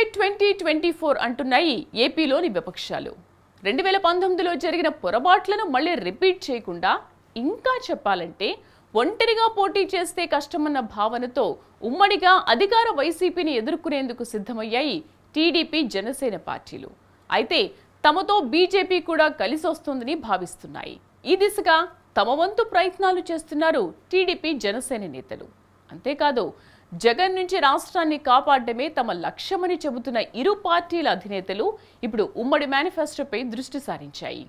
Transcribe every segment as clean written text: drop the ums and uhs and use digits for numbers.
Repeat 2024 అంటున్నాయి ఏపీలోని విపక్షాలు. 2019లో జరిగిన పొరపాట్లను మళ్ళీ రిపీట్ చేయకుండా, ఇంకా చెప్పాలంటే ఒంటరిగా పోటీ చేస్తే కష్టమన్న భావనతో ఉమ్మడిగా అధికార వైసీపీని ఎదుర్కొనేందుకు సిద్ధమయ్యాయి టీడీపీ, జనసేన పార్టీలు. అయితే తమతో బీజేపీ కూడా కలిసొస్తుందని భావిస్తున్నాయి. ఈ దిశగా తమ వంతు ప్రయత్నాలు చేస్తున్నారు టీడీపీ, జనసేన నేతలు. అంతేకాదు, జగన్ నుంచి రాష్ట్రాన్ని కాపాడమే తమ లక్ష్యమని చెబుతున్న ఇరు పార్టీల అధినేతలు ఇప్పుడు ఉమ్మడి మేనిఫెస్టోపై దృష్టి సారించాయి.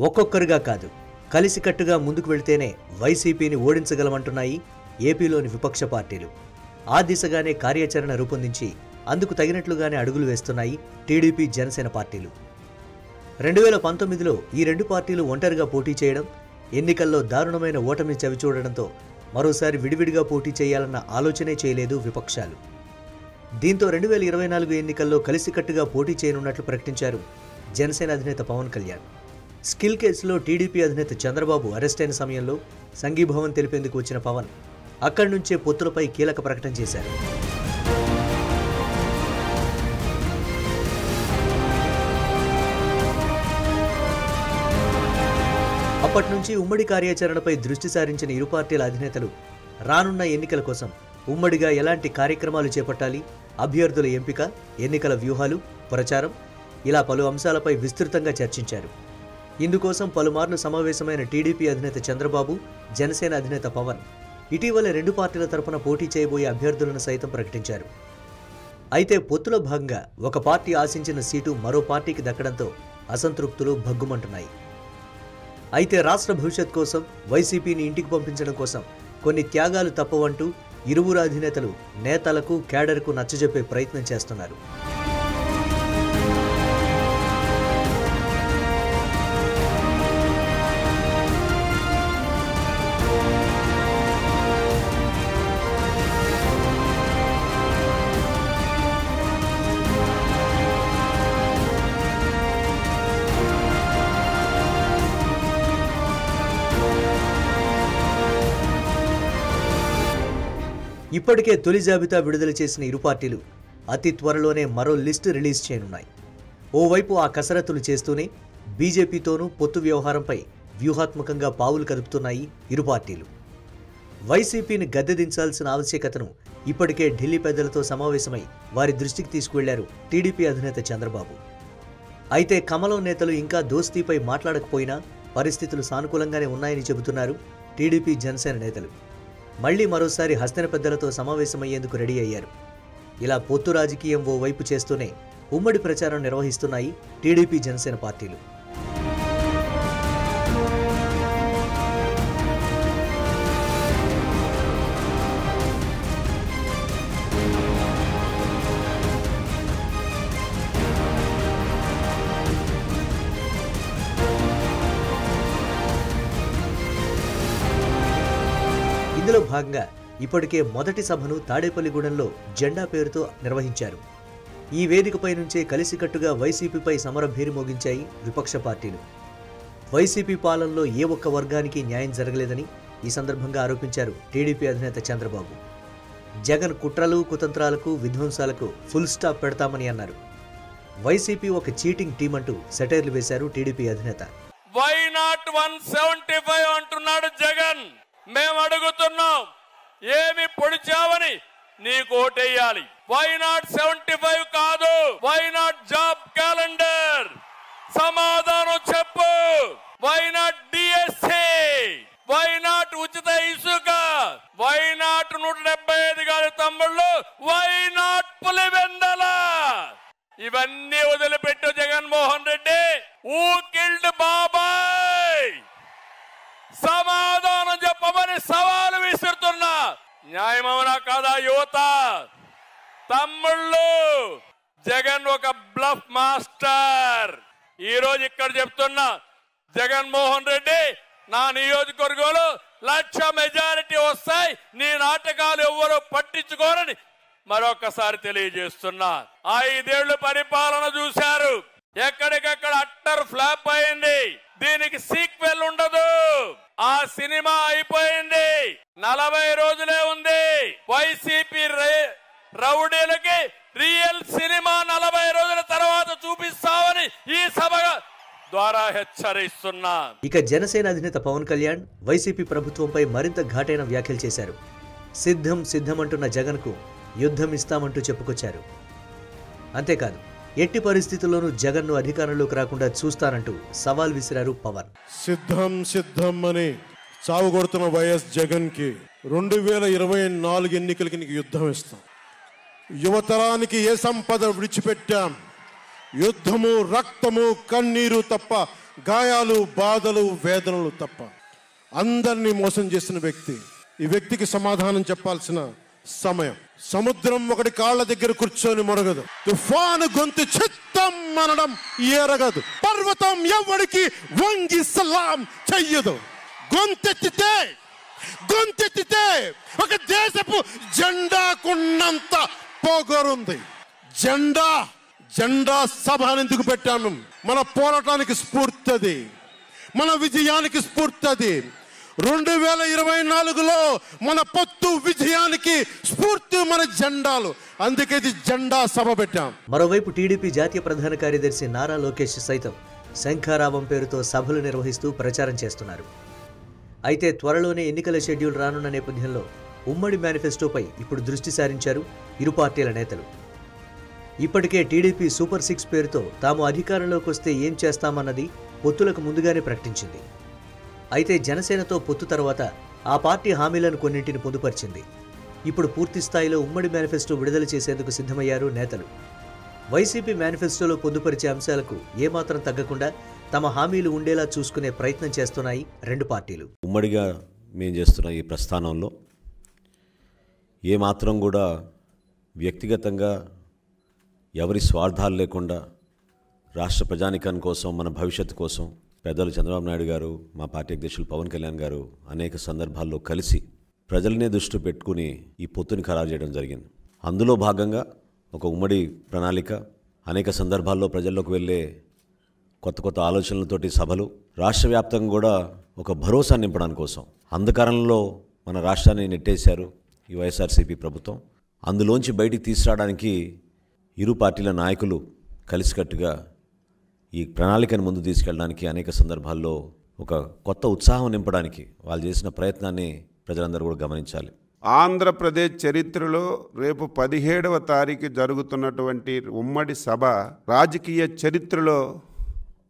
ఒక్కొక్కరుగా కాదు, కలిసికట్టుగా ముందుకు వెళ్తేనే వైసీపీని ఓడించగలమంటున్నాయి ఏపీలోని విపక్ష పార్టీలు. ఆ దిశగానే కార్యాచరణ రూపొందించి అందుకు తగినట్లుగానే అడుగులు వేస్తున్నాయి టీడీపీ, జనసేన పార్టీలు. 2019లో ఈ రెండు పార్టీలు ఒంటరిగా పోటీ చేయడం, ఎన్నికల్లో దారుణమైన ఓటమి చవిచూడడంతో మరోసారి విడివిడిగా పోటీ చేయాలన్న ఆలోచనే చేయలేదు విపక్షాలు. దీంతో 2024 ఎన్నికల్లో కలిసికట్టుగా పోటీ చేయనున్నట్లు ప్రకటించారు జనసేన అధినేత పవన్ కళ్యాణ్. స్కిల్ కేసులో టీడీపీ అధినేత చంద్రబాబు అరెస్ట్ అయిన సమయంలో సంఘీభావం తెలిపేందుకు వచ్చిన పవన్ అక్కడి నుంచే పొత్తులపై కీలక ప్రకటన చేశారు. అప్పటి నుంచి ఉమ్మడి కార్యాచరణపై దృష్టి సారించిన ఇరు పార్టీల అధినేతలు రానున్న ఎన్నికల కోసం ఉమ్మడిగా ఎలాంటి కార్యక్రమాలు చేపట్టాలి, అభ్యర్థుల ఎంపిక, ఎన్నికల వ్యూహాలు, ప్రచారం ఇలా పలు అంశాలపై విస్తృతంగా చర్చించారు. ఇందుకోసం పలుమార్లు సమావేశమైన టీడీపీ అధినేత చంద్రబాబు, జనసేన అధినేత పవన్ ఇటీవల రెండు పార్టీల తరపున పోటీ చేయబోయే అభ్యర్థులను సైతం ప్రకటించారు. అయితే పొత్తులో భాగంగా ఒక పార్టీ ఆశించిన సీటు మరో పార్టీకి దక్కడంతో అసంతృప్తులు భగ్గుమంటున్నాయి. అయితే రాష్ట్ర భవిష్యత్ కోసం వైసీపీని ఇంటికి పంపించడం కోసం కొన్ని త్యాగాలు తప్పవంటూ ఇరువురు అధినేతలు నేతలకు, క్యాడర్కు నచ్చజెప్పే ప్రయత్నం చేస్తున్నారు. ఇప్పటికే తొలి జాబితా విడుదల చేసిన ఇరు పార్టీలు అతి త్వరలోనే మరో లిస్టు రిలీజ్ చేయనున్నాయి. ఓవైపు ఆ కసరత్తులు చేస్తూనే బీజేపీతోనూ పొత్తు వ్యవహారంపై వ్యూహాత్మకంగా పావులు కదుపుతున్నాయి ఇరు పార్టీలు. వైసీపీని గద్దెదించాల్సిన ఆవశ్యకతను ఇప్పటికే ఢిల్లీ పెద్దలతో సమావేశమై వారి దృష్టికి తీసుకువెళ్లారు టీడీపీ అధినేత చంద్రబాబు. అయితే కమలం నేతలు ఇంకా దోస్తీపై మాట్లాడకపోయినా పరిస్థితులు సానుకూలంగానే ఉన్నాయని చెబుతున్నారు టీడీపీ, జనసేన నేతలు. మళ్లీ మరోసారి హస్తన పెద్దలతో సమావేశమయ్యేందుకు రెడీ అయ్యారు. ఇలా పొత్తు రాజకీయం ఓ వైపు చేస్తూనే ఉమ్మడి ప్రచారం నిర్వహిస్తున్నాయి టీడీపీ, జనసేన పార్టీలు. ఇందులో భాగంగా ఇప్పటికే మొదటి సభను తాడేపల్లిగూడెంలో జెండా పేరుతో నిర్వహించారు. ఈ వేదికపై నుంచే కలిసికట్టుగా వైసీపీపై సమరభేరి మోగించాయి విపక్ష పార్టీలు. వైసీపీ పాలనలో ఏ ఒక్క వర్గానికి న్యాయం జరగలేదని ఈ సందర్భంగా ఆరోపించారు టీడీపీ అధినేత చంద్రబాబు. జగన్ కుట్రలు, కుతంత్రాలకు, విధ్వంసాలకు ఫుల్ స్టాప్ పెడతామని అన్నారు. వైసీపీ ఒక చీటింగ్ టీం అంటూ సెటైర్లు వేశారు టీడీపీ అధినేత. వై నాట్ 175 అంటున్నాడు జగన్. మేము అడుగుతున్నాం, ఏమి పొడిచావని నీకు ఓటేయాలి. వై నాట్ 75 కాదు, వై నాట్ జాబ్ క్యాలెండర్? సమాధానం చెప్పు. Why not DSC? Why not ఉచిత ఇసుక? వై నాట్ 175 గారి తమ్ముళ్ళు? Why not Pulivendula? ఇవన్నీ వదిలిపెట్టు జగన్మోహన్ రెడ్డి. ఊ కిల్డ్ బాబాయ్? సమాధానం చెప్పమని సవాలు విసురుతున్నా. న్యాయమవునా కాదా యువత? తమ్ముళ్ళు, జగన్ ఒక బ్లఫ్ మాస్టర్. ఈ రోజు ఇక్కడ చెప్తున్నా, జగన్మోహన్ రెడ్డి నా నియోజకవర్గంలో 1,00,000 మెజారిటీ వస్తాయి, నీ నాటకాలు ఎవ్వరూ పట్టించుకోరని మరొకసారి తెలియజేస్తున్నా. 5 ఏళ్లు పరిపాలన చూశారు, ఎక్కడికక్కడ అట్టర్ ఫ్లాప్ అయింది. దీనికి సీక్వెల్ ఉండదు. ఆ సినిమా అయిపోయింది, 40 రోజులే ఉంది. వైసీపీ రౌడీలకి రియల్ సినిమా 40 రోజుల తర్వాత చూపిస్తామని ఈ సభ ద్వారా హెచ్చరిస్తున్నా. ఇక జనసేన అధినేత పవన్ కళ్యాణ్ వైసీపీ ప్రభుత్వంపై మరింత ఘాటైన వ్యాఖ్యలు చేశారు. సిద్ధం సిద్ధమంటున్న జగన్కు యుద్ధం ఇస్తామంటూ చెప్పుకొచ్చారు. అంతేకాదు, ఎట్టి పరిస్థితుల్లోనూ జగన్ను అధికారంలోకి రాకుండా చూస్తానంటూ సవాల్ విసిరారు పవన్. సిద్ధం సిద్ధం అని చావుగొడుతున్న వైఎస్ జగన్ కి 2024 ఎన్నికలకి నీకు యుద్ధం ఇస్తాం. యువతరానికి ఏ సంపద విడిచిపెట్టాం? యుద్ధము, రక్తము, కన్నీరు తప్ప, గాయాలు, బాధలు, వేదనలు తప్ప. అందరినీ మోసం చేసిన వ్యక్తి. ఈ వ్యక్తికి సమాధానం చెప్పాల్సిన సమయం. సముద్రం ఒకటి కాళ్ళ దగ్గర కూర్చొని మొరగదు, తుఫాను గొంతు చిత్తం అనడం ఎరగదు, పర్వతం ఎవరికి వంగి సలాం చెయ్యదు. గొంతెత్తితే ఒక దేశపు జెండాకున్నంత పొగరుంది. జెండా సభ ఎందుకు పెట్టాను? మన పోరాటానికి స్ఫూర్తి అది, మన విజయానికి స్ఫూర్తి అది. 2024లో మన పొత్తు విజయానికి స్ఫూర్తి మన జెండాలు. అందుకే జెండా సభ పెట్టాం. మరోవైపు టీడీపీ జాతీయ ప్రధాన కార్యదర్శి నారా లోకేష్ సైతం శంఖారావం పేరుతో సభలు నిర్వహిస్తూ ప్రచారం చేస్తున్నారు. అయితే త్వరలోనే ఎన్నికల షెడ్యూల్ రానున్న నేపథ్యంలో ఉమ్మడి మేనిఫెస్టోపై ఇప్పుడు దృష్టి సారించారు ఇరు పార్టీల నేతలు. ఇప్పటికే టీడీపీ సూపర్ 6 పేరుతో తాము అధికారంలోకి వస్తే ఏం చేస్తామన్నది పొత్తులకు ముందుగానే ప్రకటించింది. అయితే జనసేనతో పొత్తు తర్వాత ఆ పార్టీ హామీలను కొన్నింటిని పొందుపరిచింది. ఇప్పుడు పూర్తి స్థాయిలో ఉమ్మడి మేనిఫెస్టో విడుదల చేసేందుకు సిద్ధమయ్యారు నేతలు. వైసీపీ మేనిఫెస్టోలో పొందుపరిచే అంశాలకు ఏమాత్రం తగ్గకుండా తమ హామీలు ఉండేలా చూసుకునే ప్రయత్నం చేస్తున్నాయి రెండు పార్టీలు. ఉమ్మడిగా మేము చేస్తున్న ఈ ప్రస్థానంలో ఏమాత్రం కూడా వ్యక్తిగతంగా ఎవరి స్వార్థాలు లేకుండా రాష్ట్ర ప్రజానికాని కోసం, మన భవిష్యత్తు కోసం పెద్దలు చంద్రబాబు నాయుడు గారు, మా పార్టీ అధ్యక్షులు పవన్ కళ్యాణ్ గారు అనేక సందర్భాల్లో కలిసి ప్రజలనే దృష్టి పెట్టుకుని ఈ పొత్తుని ఖరారు చేయడం జరిగింది. అందులో భాగంగా ఒక ఉమ్మడి ప్రణాళిక, అనేక సందర్భాల్లో ప్రజల్లోకి వెళ్ళే కొత్త ఆలోచనలతోటి సభలు, రాష్ట్ర వ్యాప్తంగా కూడా ఒక భరోసా నింపడానికి కోసం. అంధకారంలో మన రాష్ట్రాన్ని నెట్టేశారు ఈ వైఎస్ఆర్సీపీ ప్రభుత్వం. అందులోంచి బయటికి తీసుకురావడానికి ఇరు పార్టీల నాయకులు కలిసికట్టుగా ఈ ప్రణాళికను ముందు తీసుకెళ్ళడానికి అనేక సందర్భాల్లో ఒక కొత్త ఉత్సాహం నింపడానికి వాళ్ళు చేసిన ప్రయత్నాన్ని ప్రజలందరూ కూడా గమనించాలి. ఆంధ్రప్రదేశ్ చరిత్రలో రేపు 17వ తారీఖు జరుగుతున్నటువంటి ఉమ్మడి సభ రాజకీయ చరిత్రలో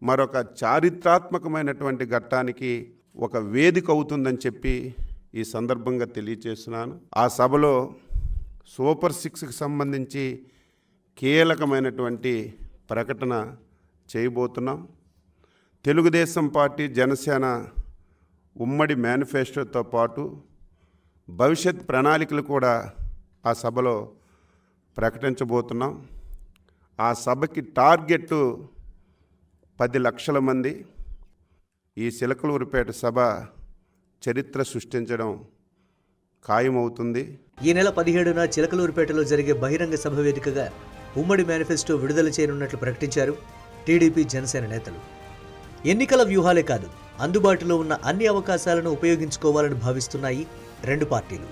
మరొక చారిత్రాత్మకమైనటువంటి ఘట్టానికి ఒక వేదిక అవుతుందని చెప్పి ఈ సందర్భంగా తెలియజేస్తున్నాను. ఆ సభలో సూపర్ 6కి సంబంధించి కీలకమైనటువంటి ప్రకటన చేయబోతున్నాం. తెలుగుదేశం పార్టీ, జనసేన ఉమ్మడి మేనిఫెస్టోతో పాటు భవిష్యత్ ప్రణాళికలు కూడా ఆ సభలో ప్రకటించబోతున్నాం. ఆ సభకి టార్గెట్ 10 లక్షల మంది. ఈ చిలకలూరిపేట సభ చరిత్ర సృష్టించడం ఖాయమవుతుంది. ఈ నెల 17న చిలకలూరిపేటలో జరిగే బహిరంగ సభ వేదికగా ఉమ్మడి మేనిఫెస్టో విడుదల చేయనున్నట్లు ప్రకటించారు టీడీపీ, జనసేన నేతలు. ఎన్నికల వ్యూహాలే కాదు, అందుబాటులో ఉన్న అన్ని అవకాశాలను ఉపయోగించుకోవాలని భావిస్తున్నాయి రెండు పార్టీలు.